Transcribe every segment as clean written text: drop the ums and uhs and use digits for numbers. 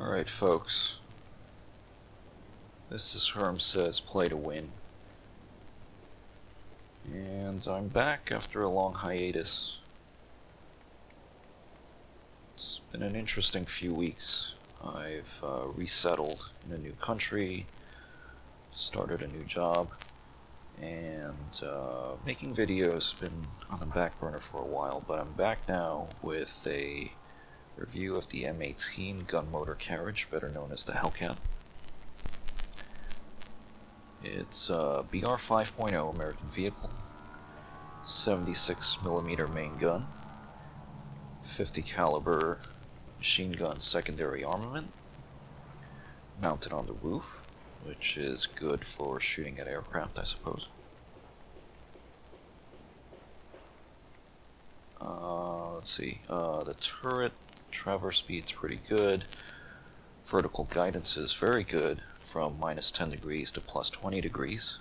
Alright folks, this is Herm Says Play to Win, and I'm back after a long hiatus. It's been an interesting few weeks. I've resettled in a new country, started a new job, and making videos has been on the back burner for a while, but I'm back now with a review of the M18 gun motor carriage, better known as the Hellcat. It's a BR 5.0 American vehicle, 76mm main gun, 50 caliber machine gun secondary armament, mounted on the roof, which is good for shooting at aircraft, I suppose. Let's see, the turret traverse speed's pretty good. Vertical guidance is very good, from -10 degrees to +20 degrees.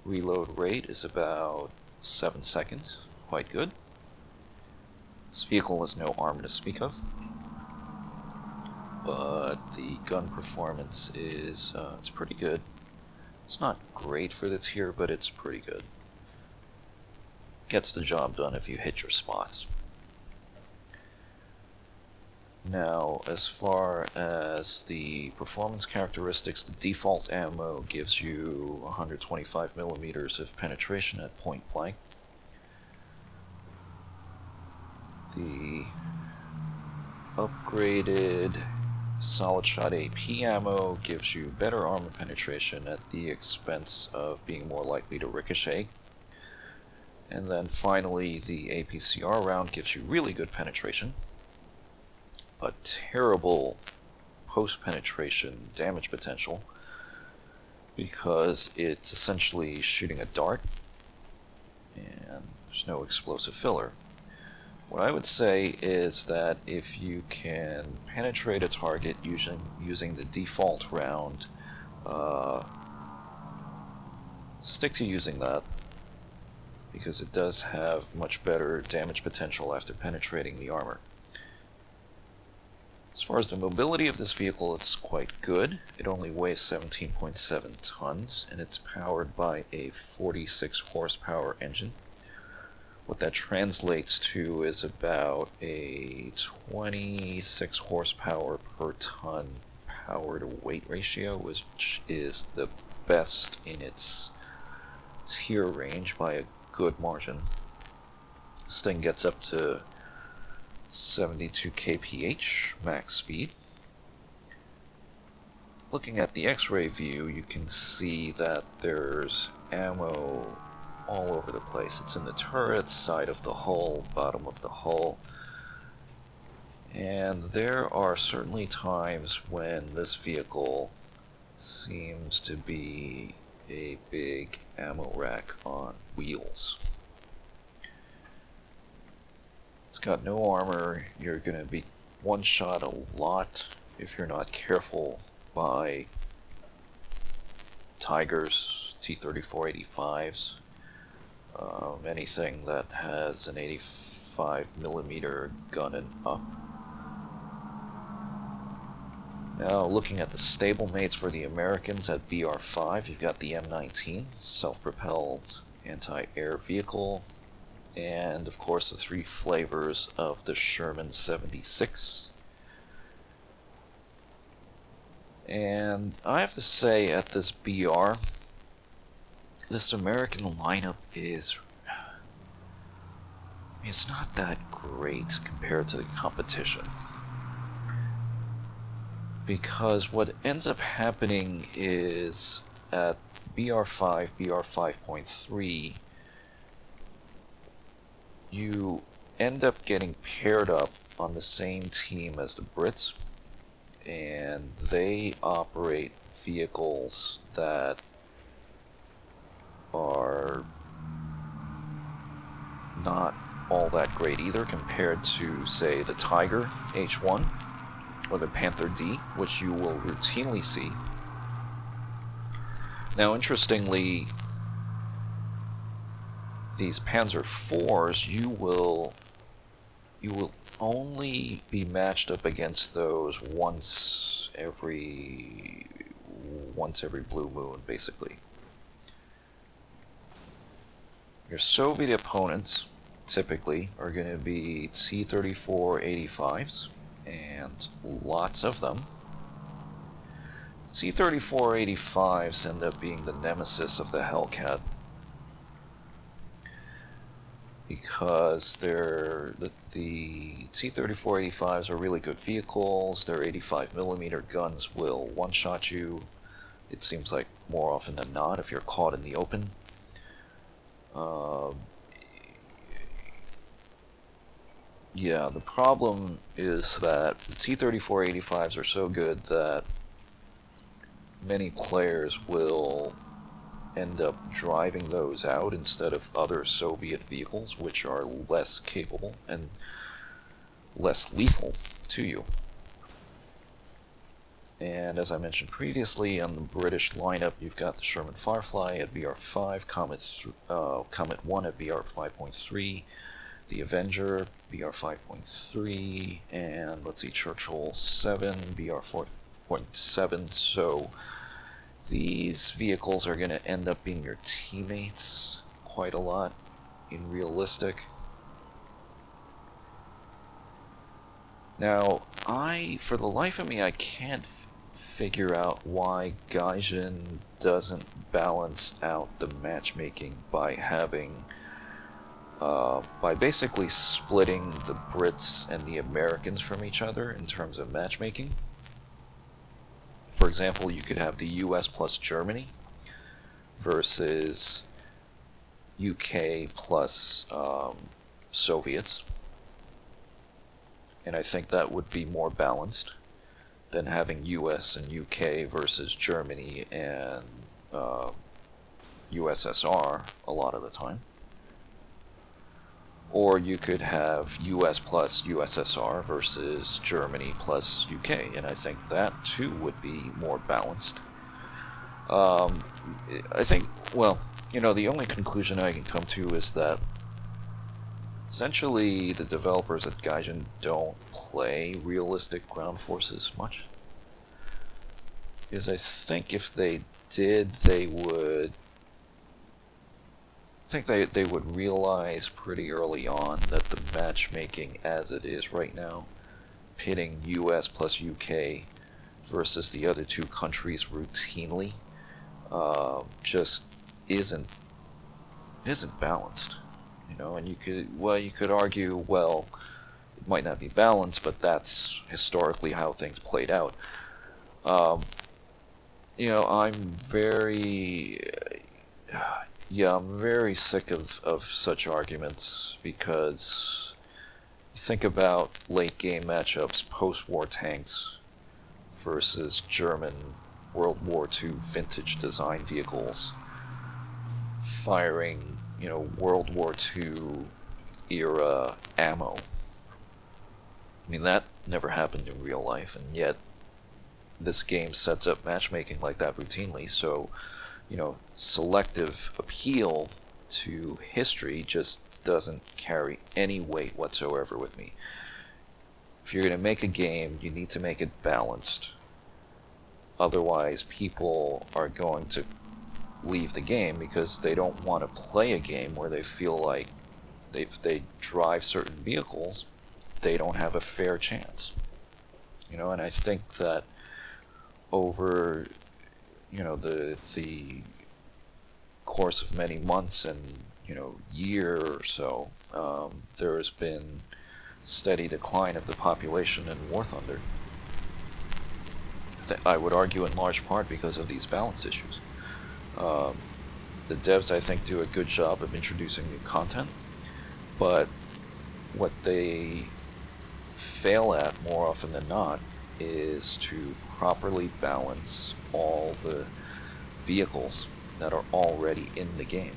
Reload rate is about 7 seconds, quite good. This vehicle has no armor to speak of, but the gun performance is it's pretty good. It's not great for the tier, but it's pretty good. Gets the job done if you hit your spots. Now, as far as the performance characteristics, the default ammo gives you 125mm of penetration at point blank. The upgraded solid shot AP ammo gives you better armor penetration at the expense of being more likely to ricochet. And then finally, the APCR round gives you really good penetration, a terrible post-penetration damage potential because it's essentially shooting a dart and there's no explosive filler. What I would say is that if you can penetrate a target using the default round, stick to using that, because it does have much better damage potential after penetrating the armor. As far as the mobility of this vehicle, it's quite good. It only weighs 17.7 tons, and it's powered by a 46 horsepower engine. What that translates to is about a 26 horsepower per ton power to weight ratio, which is the best in its tier range by a good margin. This thing gets up to 72 kph max speed. Looking at the X-ray view, you can see that there's ammo all over the place. It's in the turret, side of the hull, bottom of the hull. And there are certainly times when this vehicle seems to be a big ammo rack on wheels. It's got no armor. You're going to be one-shot a lot if you're not careful by Tigers, T-34-85s, anything that has an 85mm gun and up. Now, looking at the stablemates for the Americans at BR5, you've got the M19, self-propelled anti-air vehicle, and of course the three flavors of the Sherman 76. And I have to say, at this BR, this American lineup is, it's not that great compared to the competition. Because what ends up happening is at BR5, BR 5.3, you end up getting paired up on the same team as the Brits, and they operate vehicles that are not all that great either compared to, say, the Tiger H1 or the Panther D, which you will routinely see. Now, interestingly, these Panzer IVs, you will only be matched up against those once every blue moon, basically. Your Soviet opponents typically are going to be T-34-85s, and lots of them. T-34-85s end up being the nemesis of the Hellcat, because the T-34-85s are really good vehicles. Their 85mm guns will one-shot you, it seems like, more often than not if you're caught in the open. Yeah, the problem is that the T-34-85s are so good that many players will end up driving those out instead of other Soviet vehicles, which are less capable and less lethal to you. And as I mentioned previously, on the British lineup, you've got the Sherman Firefly at BR5, Comet 1 at BR 5.3, the Avenger BR 5.3, and let's see, Churchill 7 BR 4.7. So these vehicles are going to end up being your teammates quite a lot in realistic. Now, for the life of me, I can't figure out why Gaijin doesn't balance out the matchmaking by basically splitting the Brits and the Americans from each other in terms of matchmaking. For example, you could have the US plus Germany versus UK plus Soviets. And I think that would be more balanced than having US and UK versus Germany and USSR a lot of the time. Or you could have US plus USSR versus Germany plus UK, and I think that too would be more balanced. I think, well, the only conclusion I can come to is that essentially the developers at Gaijin don't play realistic ground forces much. Because I think if they did, they would realize pretty early on that the matchmaking as it is right now, pitting US plus UK versus the other two countries routinely, just isn't balanced. And you could argue, well, it might not be balanced, but that's historically how things played out. I'm very sick of such arguments, because you think about late game matchups, post-war tanks versus German World War II vintage design vehicles firing, World War II era ammo. I mean, that never happened in real life, and yet this game sets up matchmaking like that routinely. So selective appeal to history just doesn't carry any weight whatsoever with me. If you're going to make a game, you need to make it balanced. Otherwise, people are going to leave the game because they don't want to play a game where they feel like if they drive certain vehicles, they don't have a fair chance. And I think that over the course of many months and year or so, there has been steady decline of the population in War Thunder. I would argue in large part because of these balance issues. The devs, I think, do a good job of introducing new content, but what they fail at more often than not is to properly balance all the vehicles that are already in the game.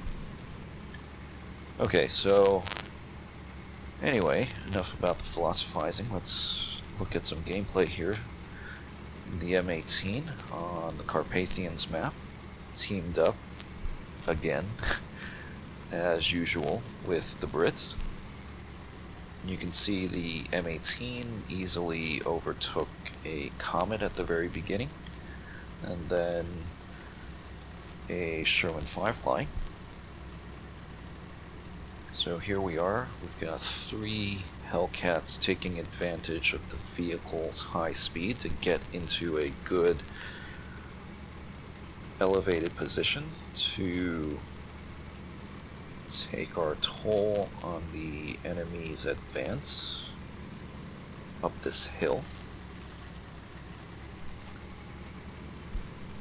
Okay, so anyway, enough about the philosophizing. Let's look at some gameplay here. The M18 on the Carpathians map, teamed up again, as usual, with the Brits. You can see the M18 easily overtook a Comet at the very beginning, and then a Sherman Firefly. So here we are, we've got 3 Hellcats taking advantage of the vehicle's high speed to get into a good elevated position to take our toll on the enemy's advance up this hill.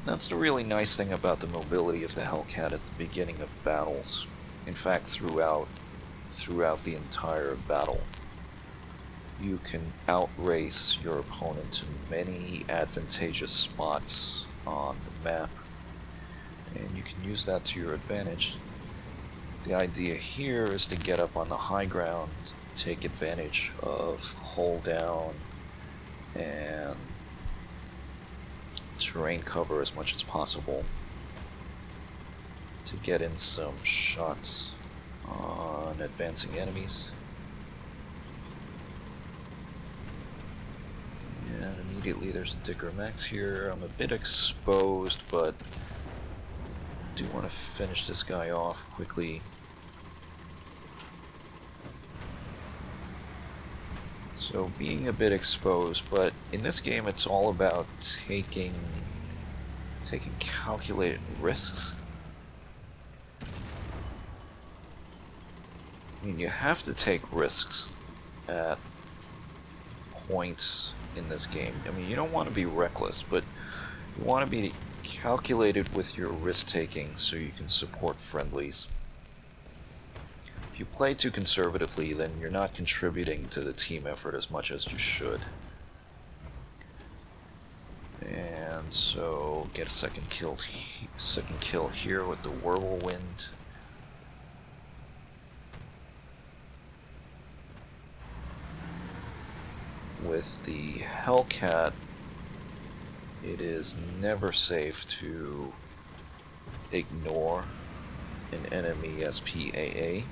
That's the really nice thing about the mobility of the Hellcat at the beginning of battles. In fact, throughout the entire battle, you can outrace your opponent to many advantageous spots on the map, and you can use that to your advantage. The idea here is to get up on the high ground, take advantage of hull down and terrain cover as much as possible to get in some shots on advancing enemies. And immediately there's a Dicker Max here. I'm a bit exposed, but do want to finish this guy off quickly. So being a bit exposed, but in this game it's all about taking calculated risks. I mean, you have to take risks at points in this game. I mean, you don't want to be reckless, but you want to be calculated with your risk-taking so you can support friendlies. If you play too conservatively, then you're not contributing to the team effort as much as you should. And so, get a second kill here with the Whirlwind. With the Hellcat, it is never safe to ignore an enemy SPAA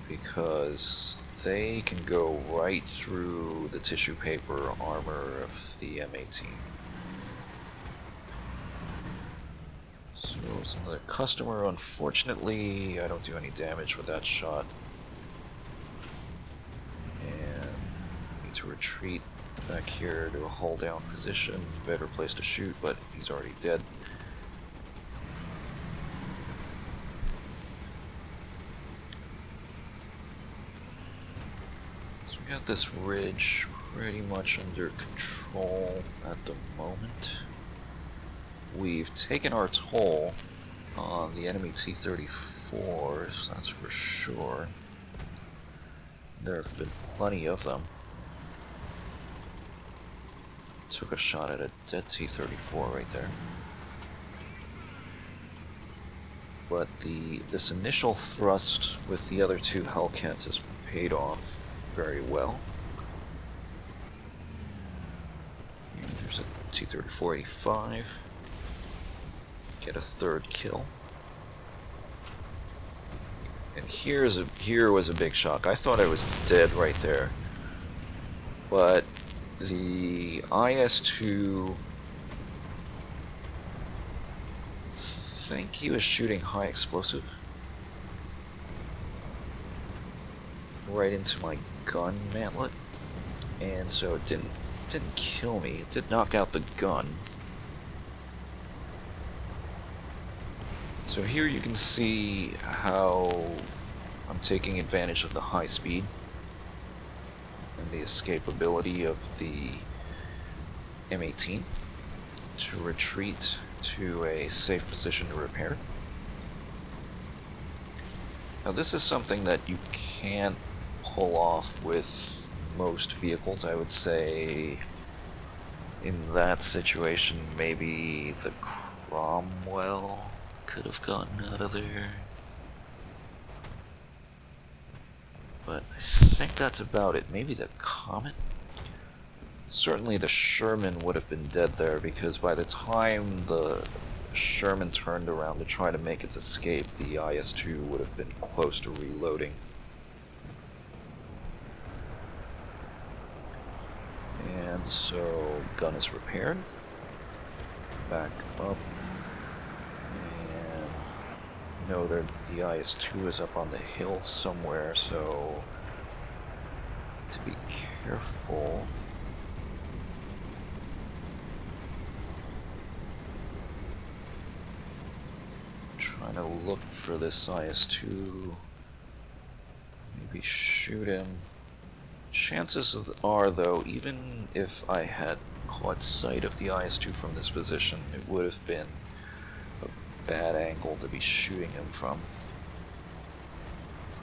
because they can go right through the tissue paper armor of the M18. So it's another customer. Unfortunately, I don't do any damage with that shot. And need to retreat back here to a hull down position. Better place to shoot, but he's already dead. So we got this ridge pretty much under control at the moment. We've taken our toll on the enemy T-34s, that's for sure. There have been plenty of them. Took a shot at a dead T-34 right there. But this initial thrust with the other 2 Hellcats has paid off very well. And there's a T-34-85. Get a 3rd kill. And here was a big shock. I thought I was dead right there. But the IS-2, I think he was shooting high explosive right into my gun mantlet, and so it didn't kill me. It did knock out the gun. So here you can see how I'm taking advantage of the high speed and the escapability of the M18 to retreat to a safe position to repair. Now this is something that you can't pull off with most vehicles. I would say in that situation maybe the Cromwell could have gotten out of there. But I think that's about it. Maybe the Comet? Certainly the Sherman would have been dead there, because by the time the Sherman turned around to try to make its escape, the IS-2 would have been close to reloading. on, so gun is repaired. Back up. And know that the IS-2 is up on the hill somewhere, so to be careful. Trying to look for this IS-2. Maybe shoot him. Chances are, though, even if I had caught sight of the IS-2 from this position, it would have been a bad angle to be shooting him from.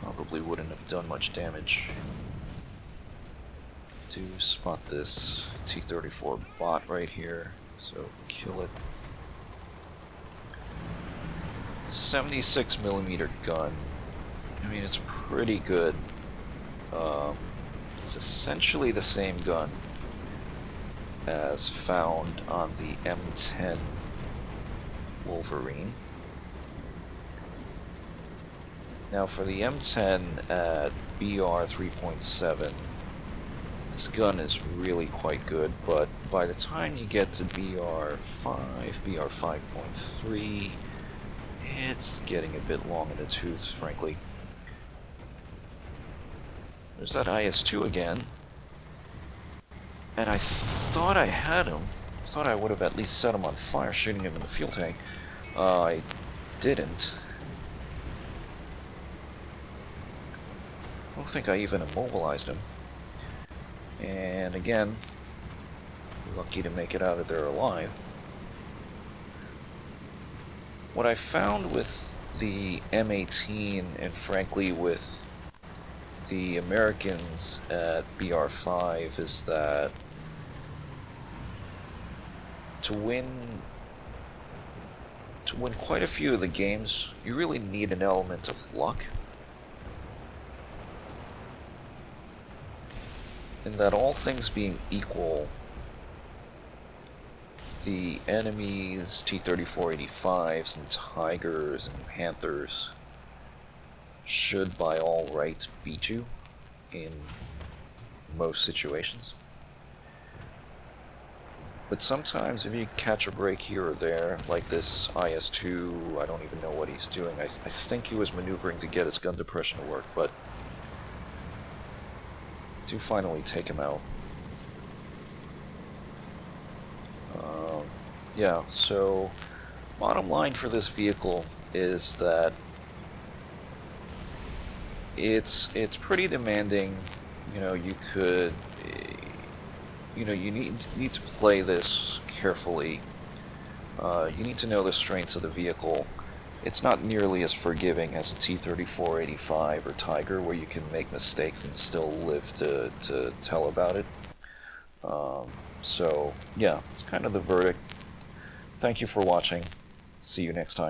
Probably wouldn't have done much damage. Do spot this T-34 bot right here, so kill it. 76mm gun. I mean, it's pretty good. It's essentially the same gun as found on the M10 Wolverine. Now for the M10 at BR 3.7, this gun is really quite good, but by the time you get to BR 5, BR 5.3, it's getting a bit long in the tooth, frankly. There's that IS-2 again. And I thought I had him. I thought I would have at least set him on fire, shooting him in the fuel tank. I didn't. I don't think I even immobilized him. And again, lucky to make it out of there alive. What I found with the M18, and frankly with the Americans at BR5, is that to win quite a few of the games, you really need an element of luck. In that, all things being equal, the enemy's T-34-85s and Tigers and Panthers should by all rights beat you in most situations. But sometimes if you catch a break here or there, like this IS-2, I don't even know what he's doing. I think he was maneuvering to get his gun depression to work, but do finally take him out. Yeah, so bottom line for this vehicle is that it's pretty demanding. You know, you could, you know, you need to play this carefully. You need to know the strengths of the vehicle. It's not nearly as forgiving as a T-34-85 or Tiger, where you can make mistakes and still live to tell about it. So, yeah, it's kind of the verdict. Thank you for watching. See you next time.